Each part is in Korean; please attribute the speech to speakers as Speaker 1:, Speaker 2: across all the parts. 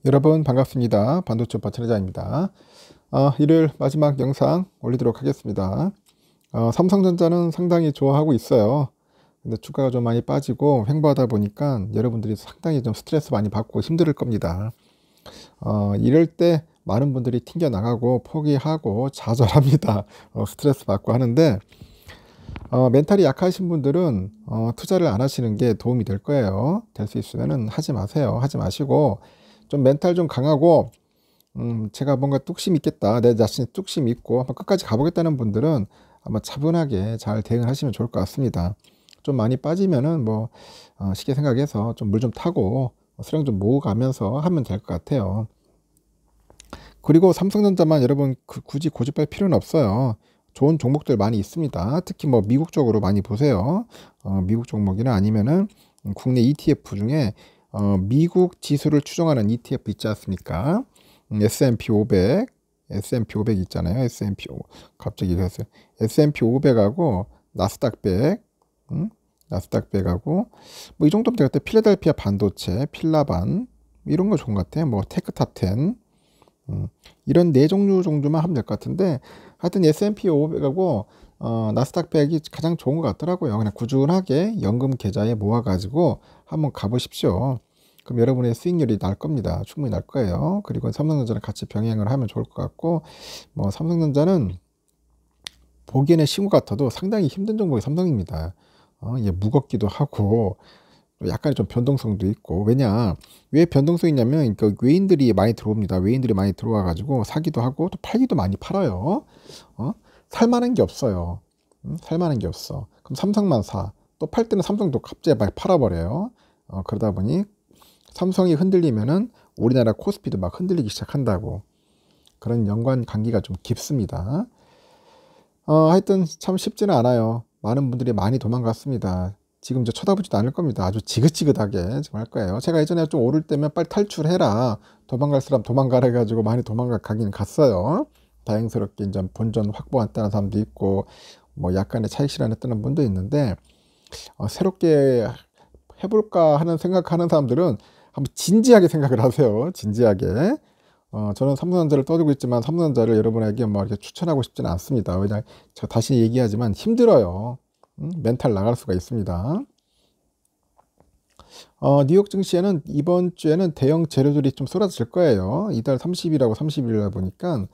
Speaker 1: 여러분 반갑습니다. 반도체 버트레자입니다. 일요일 마지막 영상 올리도록 하겠습니다. 삼성전자는 상당히 좋아하고 있어요. 근데 주가가 좀 많이 빠지고 횡보하다 보니까 여러분들이 상당히 좀 스트레스 많이 받고 힘들 겁니다. 이럴 때 많은 분들이 튕겨 나가고 포기하고 좌절합니다. 스트레스 받고 하는데 멘탈이 약하신 분들은 투자를 안 하시는 게 도움이 될 거예요. 될 수 있으면은 하지 마세요. 하지 마시고 좀 멘탈 좀 강하고 제가 뭔가 뚝심 있겠다. 내 자신이 뚝심 있고 한번 끝까지 가보겠다는 분들은 아마 차분하게 잘 대응을 하시면 좋을 것 같습니다. 좀 많이 빠지면은 뭐 쉽게 생각해서 좀 물 좀 타고 수량 좀 모으가면서 하면 될 것 같아요. 그리고 삼성전자만 여러분 굳이 고집할 필요는 없어요. 좋은 종목들 많이 있습니다. 특히 뭐 미국 쪽으로 많이 보세요. 미국 종목이나 아니면은 국내 ETF 중에 미국 지수를 추종하는 ETF 있지 않습니까? S&P 500, S&P 500 있잖아요. S&P 갑자기 그랬어요. S&P 500하고 나스닥 100, 나스닥 100하고 뭐 이 정도면 될 것 같아요. 필라델피아 반도체, 필라반 이런 거 좋은 것 같아요. 뭐 테크탑 10 이런 네 종류 정도만 하면 될 것 같은데 하여튼 S&P 500하고 나스닥 100이 가장 좋은 것 같더라고요. 그냥 꾸준하게 연금 계좌에 모아가지고 한번 가보십시오. 그럼 여러분의 수익률이 날 겁니다. 충분히 날 거예요. 그리고 삼성전자랑 같이 병행을 하면 좋을 것 같고 뭐 삼성전자는 보기에는 쉬운 것 같아도 상당히 힘든 종목이 삼성입니다. 이게 무겁기도 하고 약간의 좀 변동성도 있고 왜 변동성이 있냐면 그 외인들이 많이 들어옵니다. 외인들이 많이 들어와 가지고 사기도 하고 또 팔기도 많이 팔아요. 살만한 게 없어요. 살만한 게 없어. 그럼 삼성만 사. 또 팔 때는 삼성도 갑자기 막 팔아버려요. 그러다 보니 삼성이 흔들리면은 우리나라 코스피도 막 흔들리기 시작한다고. 그런 연관 관계가 좀 깊습니다. 하여튼 참 쉽지는 않아요. 많은 분들이 많이 도망갔습니다. 지금 저 쳐다보지도 않을 겁니다. 아주 지긋지긋하게 지금 할 거예요. 제가 예전에 좀 오를 때면 빨리 탈출해라. 도망갈 사람 도망가라 해가지고 많이 도망가긴 갔어요. 다행스럽게 이제 본전 확보했다는 사람도 있고, 뭐 약간의 차익 실현했다는 분도 있는데, 새롭게 해볼까 하는 생각하는 사람들은 한번 진지하게 생각을 하세요. 진지하게. 저는 삼성전자를 떠들고 있지만 삼성전자를 여러분에게 뭐 이렇게 추천하고 싶지는 않습니다. 왜냐, 제가 다시 얘기하지만 힘들어요. 멘탈 나갈 수가 있습니다. 뉴욕 증시에는 이번 주에는 대형 재료들이 좀 쏟아질 거예요. 이달 30일하고 31일에 보니까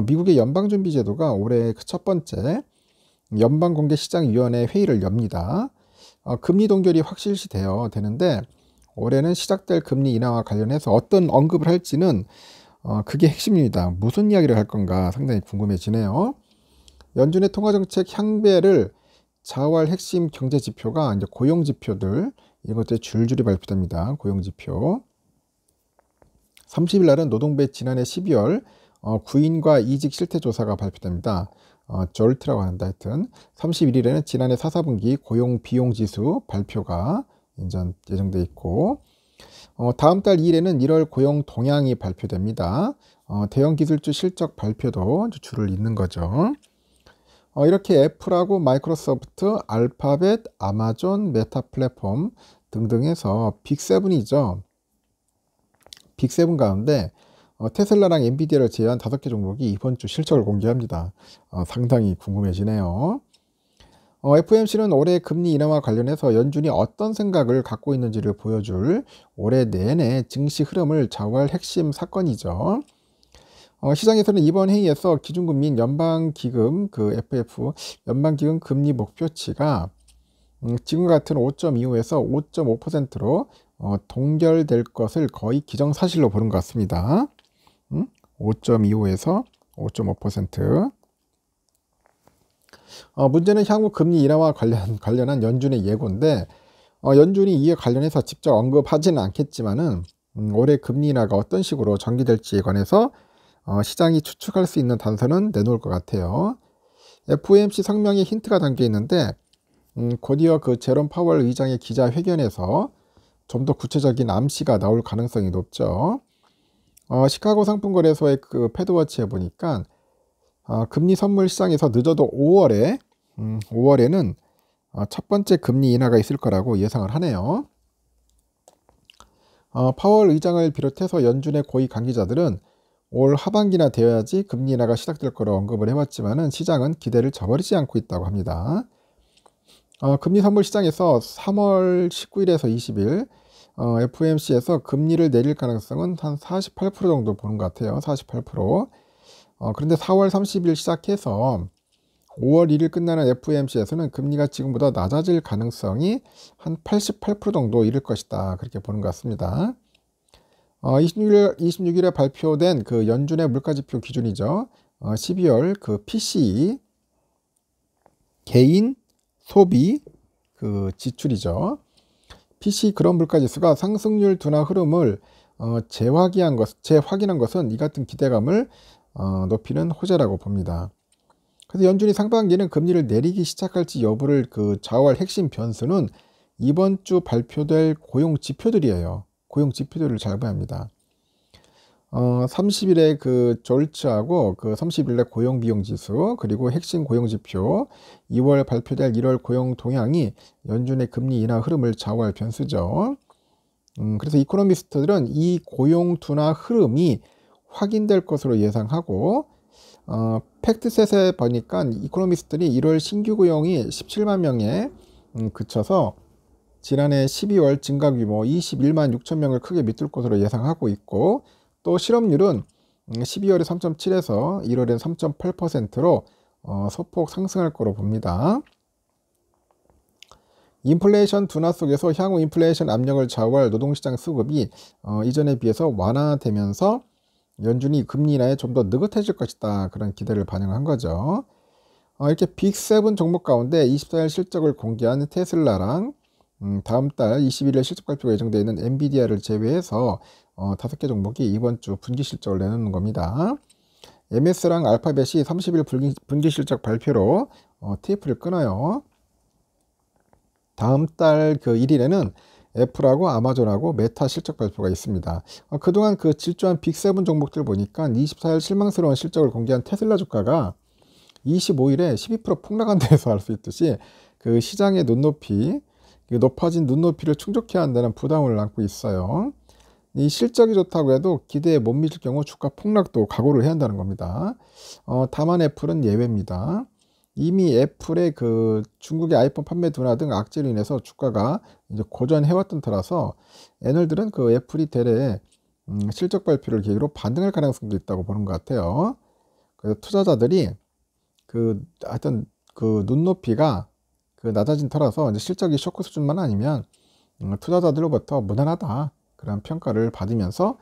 Speaker 1: 미국의 연방준비제도가 올해 그 첫 번째 연방공개시장위원회 회의를 엽니다. 금리 동결이 확실시 되는데 올해는 시작될 금리 인하와 관련해서 어떤 언급을 할지는 그게 핵심입니다. 무슨 이야기를 할 건가 상당히 궁금해지네요. 연준의 통화정책 향배를 좌우할 핵심 경제 지표가 이제 고용 지표들 이것들이 줄줄이 발표됩니다. 고용 지표. 30일 날은 노동부의 지난해 12월 구인과 이직 실태 조사가 발표됩니다. 졸트라고 하는데 하여튼 31일에는 지난해 4사분기 고용 비용 지수 발표가 예정돼 있고 다음 달 2일에는 1월 고용 동향이 발표됩니다. 대형 기술주 실적 발표도 줄을 잇는 거죠. 이렇게 애플하고 마이크로소프트, 알파벳, 아마존, 메타 플랫폼 등등 해서 빅7이죠. 빅7 가운데 테슬라랑 엔비디아를 제외한 5개 종목이 이번 주 실적을 공개합니다. 상당히 궁금해지네요. FOMC는 올해 금리 인하와 관련해서 연준이 어떤 생각을 갖고 있는지를 보여줄 올해 내내 증시 흐름을 좌우할 핵심 사건이죠. 시장에서는 이번 회의에서 기준금리인 연방기금 그 FF 연방기금 금리 목표치가 지금 같은 5.25에서 5.5%로 동결될 것을 거의 기정사실로 보는 것 같습니다. 5.25에서 5.5%. 문제는 향후 금리 인하와 관련한 연준의 예고인데 연준이 이에 관련해서 직접 언급하지는 않겠지만은 올해 금리 인하가 어떤 식으로 전개될지에 관해서 시장이 추측할 수 있는 단서는 내놓을 것 같아요. FOMC 성명에 힌트가 담겨 있는데 곧이어 그 제롬 파월 의장의 기자회견에서 좀 더 구체적인 암시가 나올 가능성이 높죠. 시카고 상품거래소의 그 패드워치에 보니까 금리 선물 시장에서 늦어도 5월에는 첫 번째 금리 인하가 있을 거라고 예상을 하네요. 파월 의장을 비롯해서 연준의 고위 관계자들은 올 하반기나 되어야지 금리 인하가 시작될 거로 언급을 해왔지만은 시장은 기대를 저버리지 않고 있다고 합니다. 금리 선물 시장에서 3월 19일에서 20일 FOMC에서 금리를 내릴 가능성은 한 48% 정도 보는 것 같아요. 48%. 그런데 4월 30일 시작해서 5월 1일 끝나는 FOMC에서는 금리가 지금보다 낮아질 가능성이 한 88% 정도 이를 것이다. 그렇게 보는 것 같습니다. 26일에 발표된 그 연준의 물가지표 기준이죠. 12월 그 PCE 개인 소비 그 지출이죠. PC 그런 물가지수가 상승률 둔화 흐름을 재확인한 것은 이 같은 기대감을 높이는 호재라고 봅니다. 그래서 연준이 상반기는 금리를 내리기 시작할지 여부를 그 좌우할 핵심 변수는 이번 주 발표될 고용 지표들이에요. 고용 지표들을 잘 봐야 합니다. 30일에 그 졸츠하고 그 30일에 고용 비용 지수 그리고 핵심 고용 지표 2월 발표될 1월 고용 동향이 연준의 금리 인하 흐름을 좌우할 변수죠. 그래서 이코노미스트들은 이 고용 둔화 흐름이 확인될 것으로 예상하고 팩트셋에 보니까 이코노미스트들이 1월 신규 고용이 17만 명에 그쳐서 지난해 12월 증가 규모 21만 6천 명을 크게 밑들 것으로 예상하고 있고 또 실업률은 12월에 3.7에서 1월엔 3.8%로 소폭 상승할 거로 봅니다. 인플레이션 둔화 속에서 향후 인플레이션 압력을 좌우할 노동시장 수급이 이전에 비해서 완화되면서 연준이 금리 인하에 좀 더 느긋해질 것이다. 그런 기대를 반영한 거죠. 이렇게 빅7 종목 가운데 24일 실적을 공개한 테슬라랑 다음 달 21일 실적 발표가 예정되어 있는 엔비디아를 제외해서 5개 종목이 이번 주 분기 실적을 내놓는 겁니다. MS랑 알파벳이 30일 분기 실적 발표로 테이프를 끊어요. 다음 달 그 1일에는 애플하고 아마존하고 메타 실적 발표가 있습니다. 그동안 그 질주한 빅7 종목들 보니까 24일 실망스러운 실적을 공개한 테슬라 주가가 25일에 12% 폭락한 데서 알 수 있듯이 그 시장의 높아진 눈높이를 충족해야 한다는 부담을 안고 있어요. 이 실적이 좋다고 해도 기대에 못 미칠 경우 주가 폭락도 각오를 해야 한다는 겁니다. 다만 애플은 예외입니다. 이미 애플의 그 중국의 아이폰 판매 둔화 등 악재로 인해서 주가가 이제 고전해왔던 터라서 애널들은 그 애플이 대래 실적 발표를 계기로 반등할 가능성도 있다고 보는 것 같아요. 그래서 투자자들이 하여튼 그 눈높이가 그 낮아진 터라서 이제 실적이 쇼크 수준만 아니면 투자자들로부터 무난하다 그런 평가를 받으면서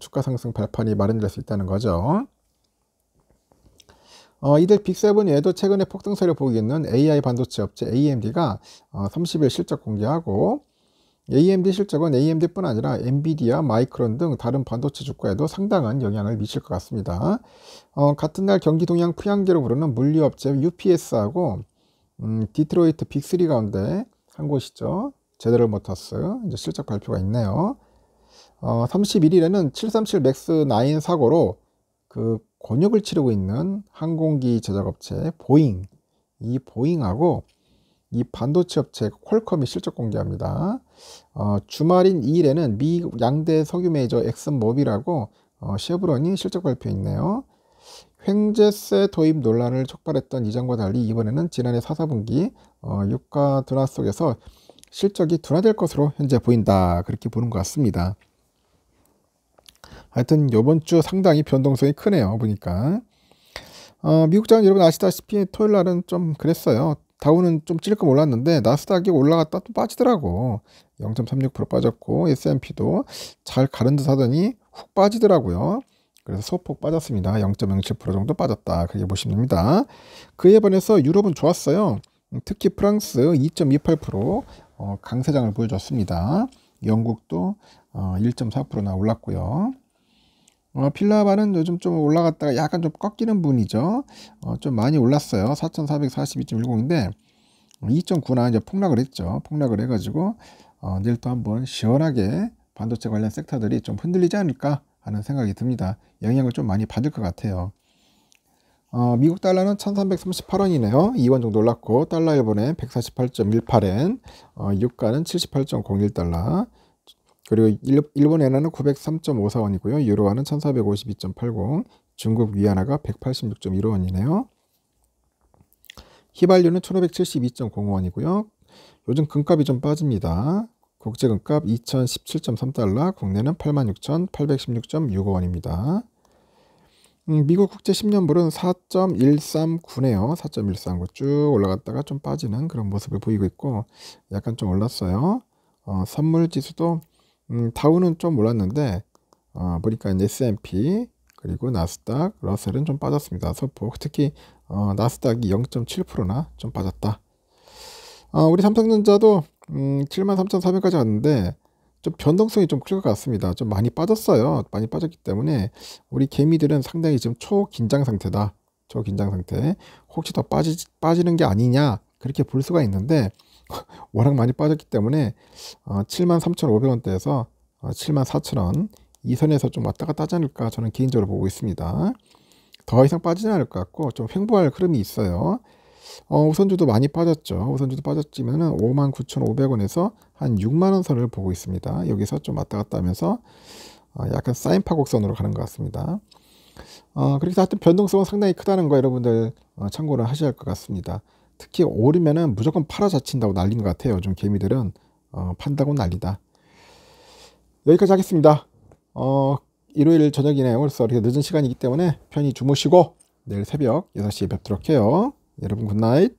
Speaker 1: 주가 상승 발판이 마련될 수 있다는 거죠. 이들 빅7 외에도 최근에 폭등세를 보이고 있는 AI 반도체 업체 AMD가 30일 실적 공개하고 AMD 실적은 AMD뿐 아니라 엔비디아, 마이크론 등 다른 반도체 주가에도 상당한 영향을 미칠 것 같습니다. 같은 날 경기 동향 프양계로 부르는 물류업체 UPS하고 디트로이트 빅3 가운데 한 곳이죠. 제너럴 모터스 이제 실적 발표가 있네요. 31일에는 737 맥스 9 사고로 그 곤욕을 치르고 있는 항공기 제작업체 보잉, 이 보잉하고 이 반도체 업체 퀄컴이 실적 공개합니다. 주말인 2일에는 미 양대 석유 메이저 엑슨모빌하고 쉐브론이 실적 발표 있네요. 횡재세 도입 논란을 촉발했던 이전과 달리 이번에는 지난해 4, 4분기 유가 둔화 속에서 실적이 둔화될 것으로 현재 보인다. 그렇게 보는 것 같습니다. 하여튼 이번 주 상당히 변동성이 크네요. 보니까 미국 장은 여러분 아시다시피 토요일 날은 좀 그랬어요. 다우는 좀 찔끔 올랐는데 나스닥이 올라갔다 또 빠지더라고. 0.36% 빠졌고 S&P도 잘 가른 듯 하더니 훅 빠지더라고요. 그래서 소폭 빠졌습니다. 0.07% 정도 빠졌다. 그렇게 보시면 됩니다. 그에 반해서 유럽은 좋았어요. 특히 프랑스 2.28% 강세장을 보여줬습니다. 영국도 1.4%나 올랐고요. 필라바는 요즘 좀 올라갔다가 약간 좀 꺾이는 분이죠. 좀 많이 올랐어요. 4,442.10인데 2.9나 이제 폭락을 했죠. 폭락을 해가지고 내일 또 한번 시원하게 반도체 관련 섹터들이 좀 흔들리지 않을까 하는 생각이 듭니다. 영향을 좀 많이 받을 것 같아요. 미국 달러는 1338원이네요. 2원 정도 올랐고 달러 일본에 148.18엔, 유가는 78.01달러. 그리고 일본 엔화는 903.54원이고요. 유로화는 1452.80, 중국 위안화가 186.15원이네요. 휘발유는 1572.05원이고요. 요즘 금값이 좀 빠집니다. 국제금값 2017.3달러, 국내는 86,816.65원입니다. 미국 국제 10년물은 4.139네요. 4.139 쭉 올라갔다가 좀 빠지는 그런 모습을 보이고 있고, 약간 좀 올랐어요. 선물 지수도 다우는 좀 올랐는데 보니까 이제 S&P 그리고 나스닥, 러셀은 좀 빠졌습니다. 소폭 특히 나스닥이 0.7%나 좀 빠졌다. 우리 삼성전자도 73,400까지 갔는데 좀 변동성이 좀 클 것 같습니다. 좀 많이 빠졌어요. 많이 빠졌기 때문에 우리 개미들은 상당히 지금 초긴장 상태다. 초긴장 상태. 혹시 더 빠지는 게 아니냐 그렇게 볼 수가 있는데 워낙 많이 빠졌기 때문에 73,500원대에서 74,000원 이 선에서 좀 왔다 갔다 하지 않을까 저는 개인적으로 보고 있습니다. 더 이상 빠지지 않을 것 같고 좀 횡보할 흐름이 있어요. 우선주도 많이 빠졌죠. 우선주도 빠졌지만은 59,500원에서 한 6만원 선을 보고 있습니다. 여기서 좀 왔다 갔다 하면서 약간 사인 파곡선으로 가는 것 같습니다. 그렇게 하여튼 변동성은 상당히 크다는 거 여러분들 참고를 하셔야 할 것 같습니다. 특히 오르면은 무조건 팔아 자친다고 난리인 것 같아요. 요즘 개미들은 판다고 난리다. 여기까지 하겠습니다. 일요일 저녁이네요. 그래서 이렇게 늦은 시간이기 때문에 편히 주무시고 내일 새벽 6시에 뵙도록 해요. 여러분 굿나잇.